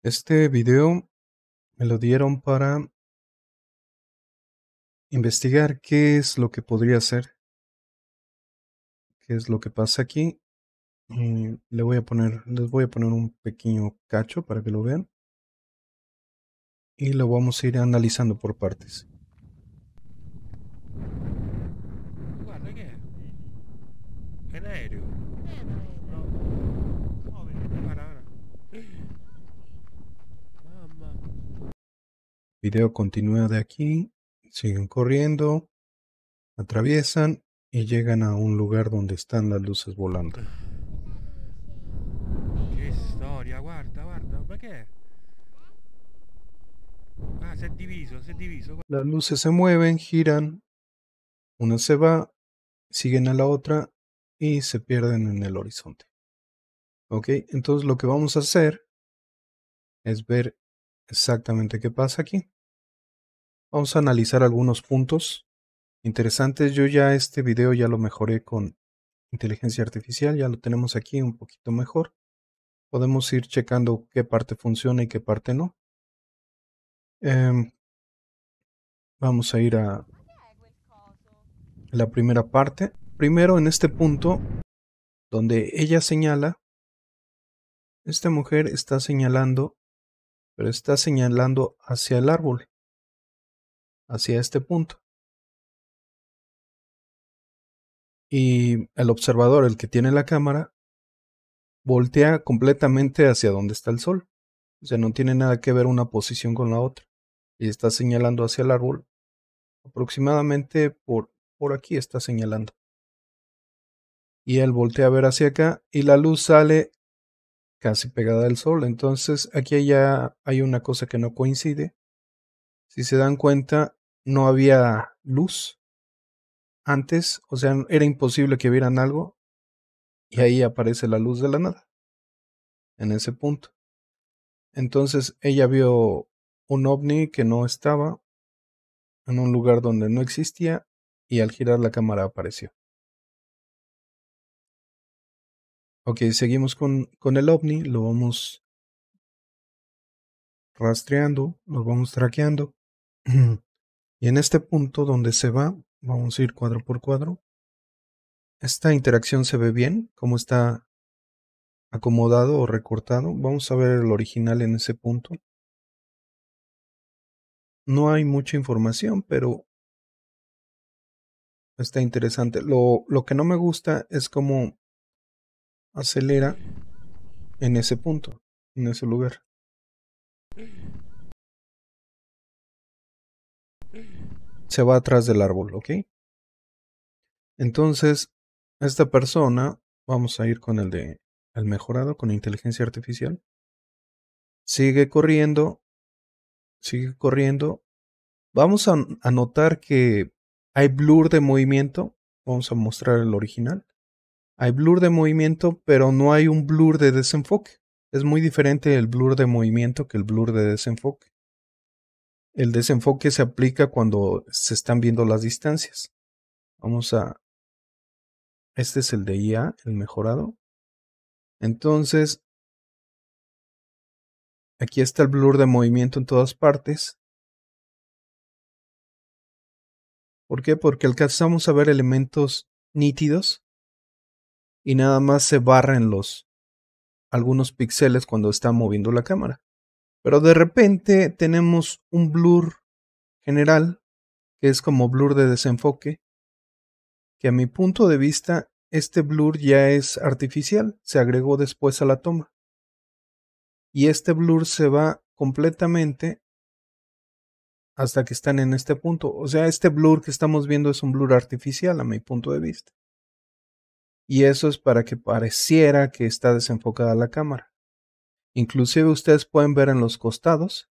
Este video me lo dieron para investigar qué es lo que podría ser, qué es lo que pasa aquí. Les voy a poner un pequeño cacho para que lo vean y lo vamos a ir analizando por partes. Guarda che è un aereo. No. Guarda, guarda. Mamma. Video continúa de aquí, siguen corriendo, atraviesan y llegan a un lugar donde están las luces volando. Che storia, guarda, guarda. Ma che è? Ah, si è diviso, si è diviso. Las luces se mueven, giran, una se va, siguen a la otra y se pierden en el horizonte. Ok, entonces lo que vamos a hacer es ver exactamente qué pasa aquí. Vamos a analizar algunos puntos interesantes. Yo ya este video ya lo mejoré con inteligencia artificial, ya lo tenemos aquí un poquito mejor. Podemos ir checando qué parte funciona y qué parte no. Vamos a ir a la primera parte. Primero en este punto donde ella señala, esta mujer está señalando, pero está señalando hacia el árbol, hacia este punto. Y el observador, el que tiene la cámara, voltea completamente hacia donde está el sol. O sea, no tiene nada que ver una posición con la otra. Y está señalando hacia el árbol. Aproximadamente por aquí está señalando. Y él voltea a ver hacia acá y la luz sale casi pegada al sol. Entonces aquí ya hay una cosa que no coincide. Si se dan cuenta, no había luz antes. O sea, era imposible que vieran algo. Y ahí aparece la luz de la nada. En ese punto. Entonces ella vio un ovni que no estaba en un lugar donde no existía y al girar la cámara apareció. Ok, seguimos con el ovni, lo vamos rastreando, lo vamos traqueando. Y en este punto donde se va, vamos a ir cuadro por cuadro. Esta interacción se ve bien, cómo está acomodado o recortado. Vamos a ver el original en ese punto. No hay mucha información, pero está interesante. Lo que no me gusta es cómo acelera en ese punto, en ese lugar. Se va atrás del árbol, ¿ok? Entonces, esta persona, vamos a ir con el mejorado, con inteligencia artificial. Sigue corriendo, sigue corriendo. Vamos a notar que hay blur de movimiento. Vamos a mostrar el original. Hay blur de movimiento, pero no hay un blur de desenfoque. Es muy diferente el blur de movimiento que el blur de desenfoque. El desenfoque se aplica cuando se están viendo las distancias. Este es el de IA, el mejorado. Entonces, aquí está el blur de movimiento en todas partes. ¿Por qué? Porque alcanzamos a ver elementos nítidos y nada más se barren algunos píxeles cuando está moviendo la cámara. Pero de repente tenemos un blur general, que es como blur de desenfoque, que a mi punto de vista este blur ya es artificial, se agregó después a la toma. Y este blur se va completamente hasta que están en este punto. O sea, este blur que estamos viendo es un blur artificial a mi punto de vista. Y eso es para que pareciera que está desenfocada la cámara. Inclusive ustedes pueden ver en los costados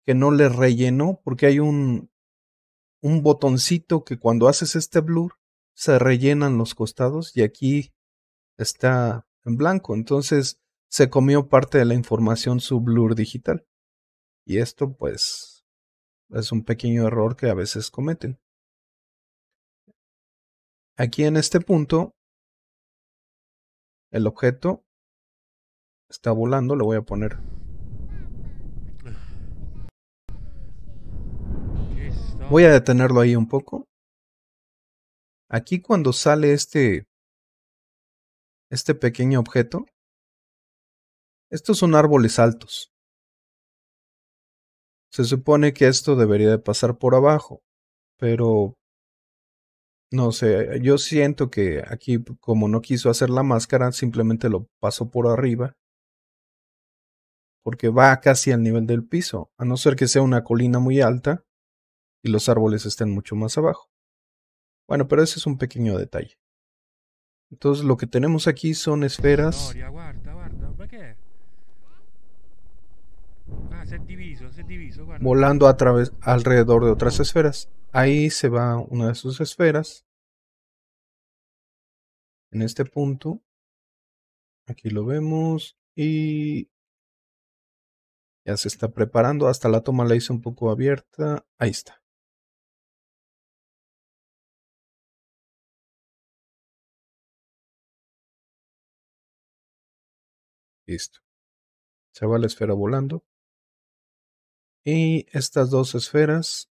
que no le rellenó porque hay un botoncito que cuando haces este blur se rellenan los costados y aquí está en blanco. Entonces se comió parte de la información su blur digital. Y esto pues es un pequeño error que a veces cometen. Aquí en este punto el objeto está volando, le voy a poner Voy a detenerlo ahí un poco. Aquí cuando sale este pequeño objeto, estos son árboles altos. Se supone que esto debería de pasar por abajo, pero no sé, yo siento que aquí como no quiso hacer la máscara, simplemente lo pasó por arriba, porque va casi al nivel del piso, a no ser que sea una colina muy alta y los árboles estén mucho más abajo. Bueno, pero ese es un pequeño detalle. Entonces lo que tenemos aquí son esferas Storia, guarda, guarda, ma che è? Ah, si è diviso, guarda. volando a través alrededor de otras esferas. Ahí se va una de sus esferas. En este punto, aquí lo vemos y ya se está preparando. Hasta la toma la hice un poco abierta. Ahí está. Listo. Se va la esfera volando. Y estas dos esferas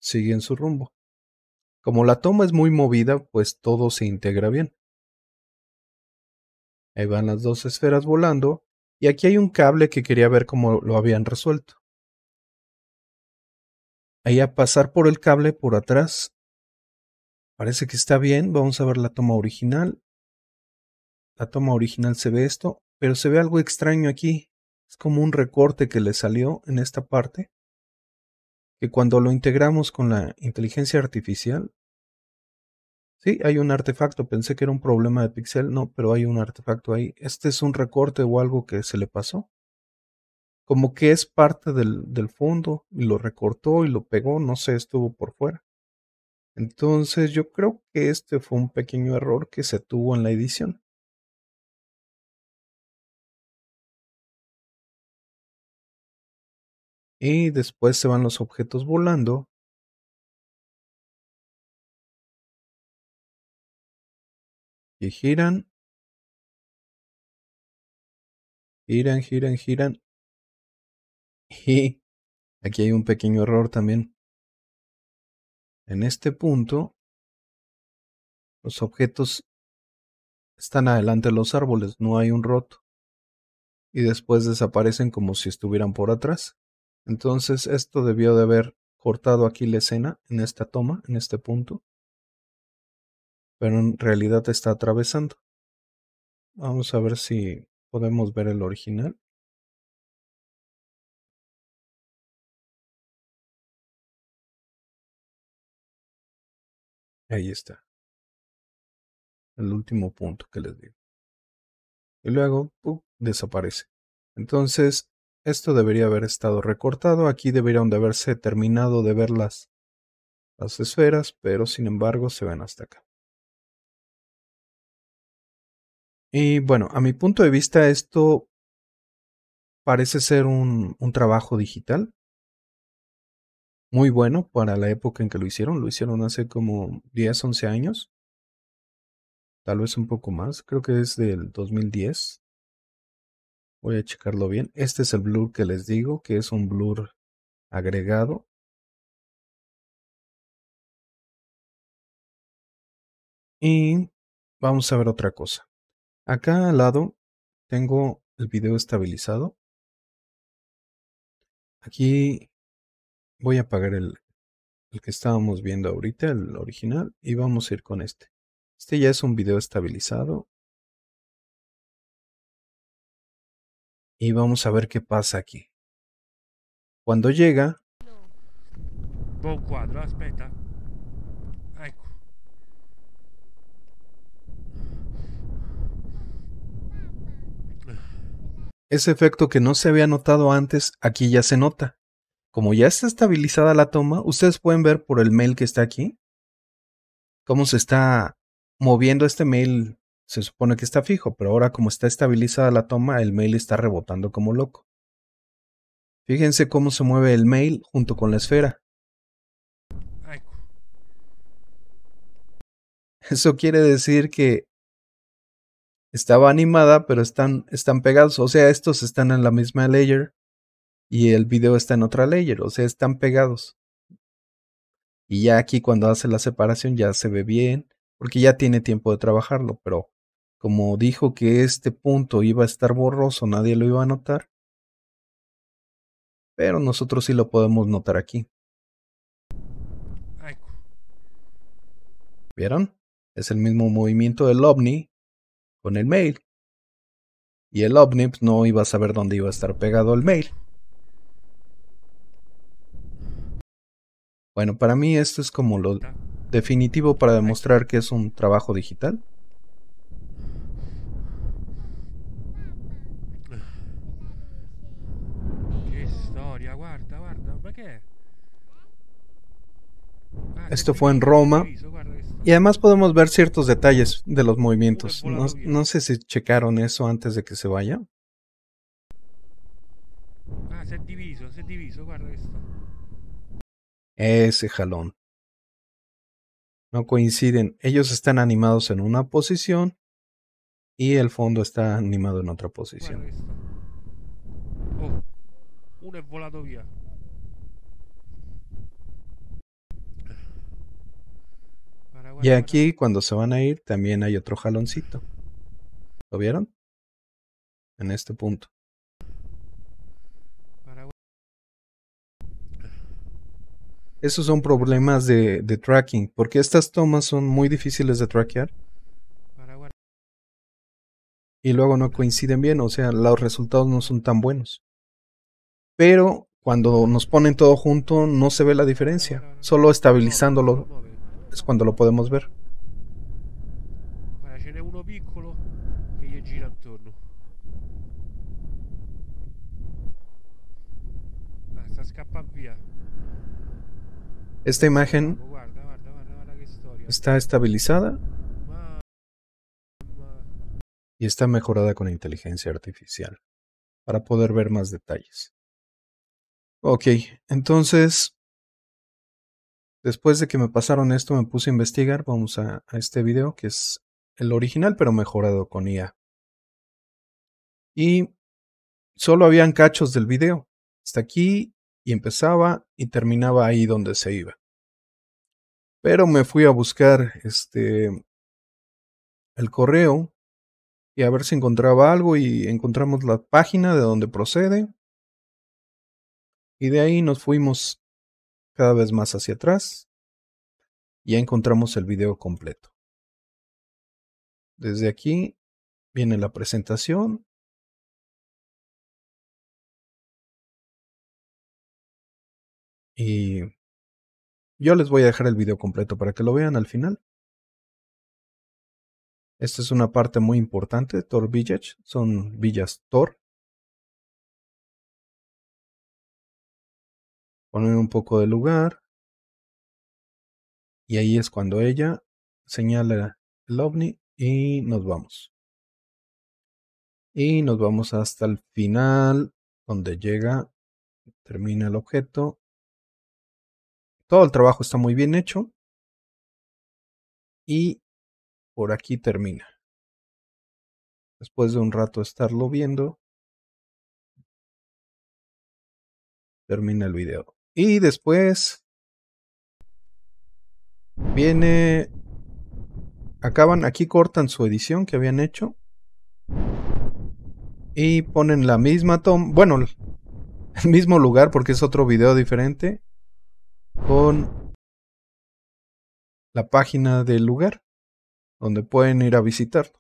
siguen su rumbo. Como la toma es muy movida, pues todo se integra bien. Ahí van las dos esferas volando. Y aquí hay un cable que quería ver cómo lo habían resuelto. Ahí a pasar por el cable por atrás. Parece que está bien. Vamos a ver la toma original. La toma original se ve esto, pero se ve algo extraño aquí. Es como un recorte que le salió en esta parte, que cuando lo integramos con la inteligencia artificial, sí, hay un artefacto. Pensé que era un problema de pixel, no, pero hay un artefacto ahí. Este es un recorte o algo que se le pasó. Como que es parte del fondo y lo recortó y lo pegó, no sé, estuvo por fuera. Entonces yo creo que este fue un pequeño error que se tuvo en la edición. Y después se van los objetos volando. Y giran, giran, giran, giran. Y aquí hay un pequeño error también. En este punto, los objetos están adelante de los árboles, no hay un roto. Y después desaparecen como si estuvieran por atrás. Entonces esto debió de haber cortado aquí la escena en esta toma, en este punto. Pero en realidad está atravesando. Vamos a ver si podemos ver el original. Ahí está. El último punto que les digo. Y luego desaparece. Entonces, esto debería haber estado recortado. Aquí deberían de haberse terminado de ver las esferas, pero sin embargo se ven hasta acá. Y bueno, a mi punto de vista esto parece ser un trabajo digital muy bueno para la época en que lo hicieron. Lo hicieron hace como 10, 11 años. Tal vez un poco más. Creo que es del 2010. Voy a checarlo bien. Este es el blur que les digo, que es un blur agregado. Y vamos a ver otra cosa. Acá al lado tengo el video estabilizado. Aquí voy a apagar el que estábamos viendo ahorita, el original, y vamos a ir con este. Este ya es un video estabilizado. Y vamos a ver qué pasa aquí. Cuando llega... Buon quadro, aspetta. Ecco. Ese efecto que no se había notado antes, aquí ya se nota. Como ya está estabilizada la toma, ustedes pueden ver por el mail que está aquí, cómo se está moviendo este mail. Se supone que está fijo, pero ahora como está estabilizada la toma, el mail está rebotando como loco. Fíjense cómo se mueve el mail junto con la esfera. Ecco. Eso quiere decir que estaba animada, pero están pegados. O sea, estos están en la misma layer. y el video está en otra layer, o sea, están pegados. Y ya aquí cuando hace la separación ya se ve bien, porque ya tiene tiempo de trabajarlo, pero como dijo que este punto iba a estar borroso, nadie lo iba a notar, pero nosotros sí lo podemos notar aquí. Ecco. ¿Vieron? Es el mismo movimiento del ovni con el mail. Y el ovni pues, no iba a saber dónde iba a estar pegado el mail. Bueno, para mí esto es como lo definitivo para demostrar que es un trabajo digital. Che storia, guarda, guarda, ma che è? Ah, Esto fue en Roma. guarda che Y además podemos ver ciertos detalles de los uno è movimientos. No, volato via. no sé si checaron eso antes de que se vaya. Ah, si è diviso, guarda che sta. Ese jalón. No coinciden. Ellos están animados en una posición y el fondo está animado en otra Guarda posición. che sta. Oh, uno è volato via. Guarda, Y guarda, guarda. aquí cuando se van a ir también hay otro jaloncito. ¿Lo vieron? En este punto. Guarda, guarda. Esos son problemas de tracking, porque estas tomas son muy difíciles de trackear Guarda, guarda. y luego no coinciden bien, o sea, los resultados no son tan buenos. Pero cuando nos ponen todo junto no se ve la diferencia, solo estabilizándolo es cuando lo podemos ver. Guarda, ce n'è uno piccolo che gli gira attorno. Sta scappando via. Esta imagen Guarda, guarda, guarda, guarda che storia. está estabilizada Mamma. y está mejorada con inteligencia artificial para poder ver más detalles. Ok, entonces, después de que me pasaron esto, me puse a investigar. Vamos a este video que es el original, pero mejorado con IA. Y solo habían cachos del video. Hasta aquí y empezaba y terminaba ahí donde se iba. Pero me fui a buscar el correo y a ver si encontraba algo y encontramos la página de donde procede. Y de ahí nos fuimos cada vez más hacia atrás. Y ya encontramos el video completo. Desde aquí viene la presentación. Y yo les voy a dejar el video completo para que lo vean al final. Esta es una parte muy importante de Tor Village. Son villas Tor. Poner un poco de lugar. Y ahí es cuando ella señala el ovni y nos vamos. Y nos vamos hasta el final, donde llega, termina el objeto. Todo el trabajo está muy bien hecho. Y por aquí termina. Después de un rato estarlo viendo, termina el video. Y después viene, aquí cortan su edición que habían hecho y ponen la misma toma, bueno, el mismo lugar porque es otro video diferente con la página del lugar donde pueden ir a visitarlo.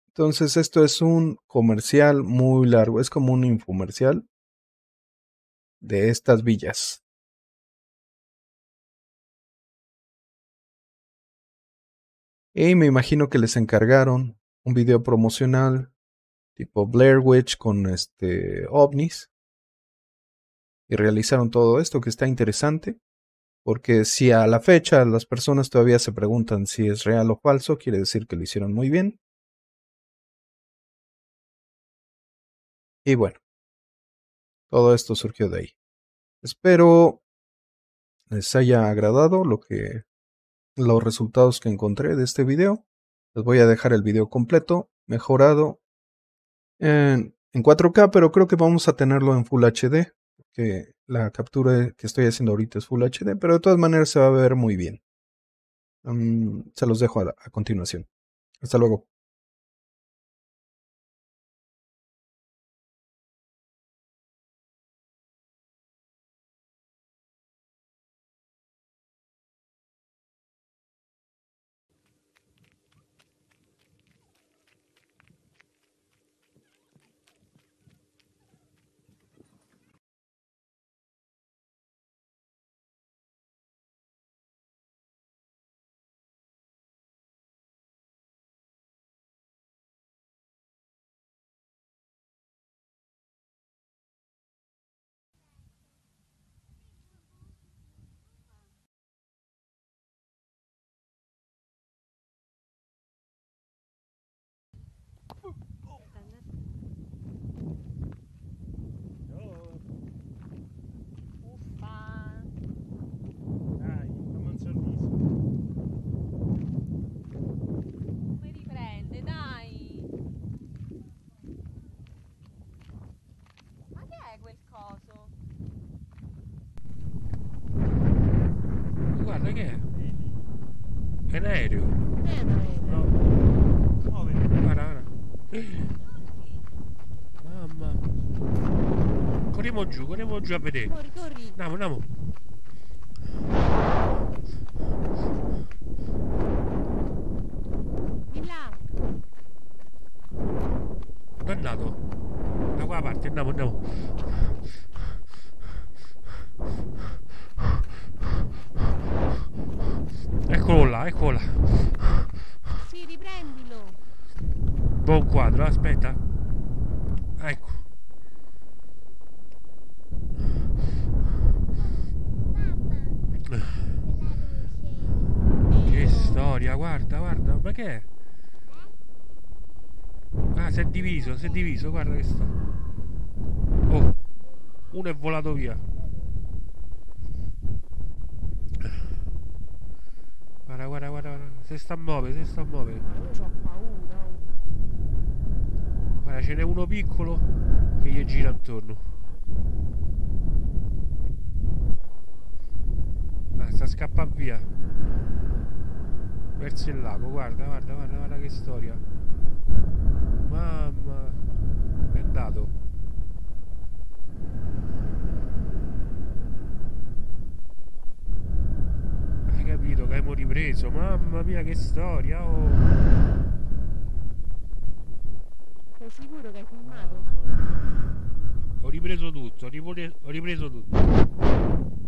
Entonces esto es un comercial muy largo, es como un infomercial de estas villas. Y me imagino que les encargaron un video promocional tipo Blair Witch con ovnis. Y realizaron todo esto que está interesante. Porque si a la fecha las personas todavía se preguntan si es real o falso, quiere decir que lo hicieron muy bien. Y bueno, todo esto surgió de ahí. Espero les haya agradado los resultados que encontré de este video. Les voy a dejar el video completo, mejorado, en 4K, pero creo que vamos a tenerlo en Full HD, que la captura que estoy haciendo ahorita es Full HD, pero de todas maneras se va a ver muy bien. Se los dejo a continuación. Hasta luego. Uffa. Dai, fammi un sorriso. Come riprende, dai! Ma che è quel coso? Guarda che è? Vedi? È un aereo. No. Muoviti. Guarda, guarda. Mamma. Corriamo giù a vedere. Corri, corri! Andiamo, andiamo. Di là! Dove è andato? Da quella parte, andiamo, andiamo. Eccolo là, eccolo là. Sì, riprendilo! Buon quadro, aspetta. Ecco. Che storia, guarda, guarda, ma che è? Ah, si è diviso, guarda che sta. Oh, uno è volato via. Guarda, guarda, guarda, guarda. Se sta a muovere, se sta a muovere. Ma io ho paura! Guarda, ce n'è uno piccolo che gli gira attorno. Ah, sta a scappare via. Verso il lago, guarda, guarda, guarda, guarda che storia. Mamma, è andato. Hai capito che abbiamo ripreso? Mamma mia, che storia, oh. Sei sicuro che hai filmato? Ho ripreso tutto, ho ripreso tutto.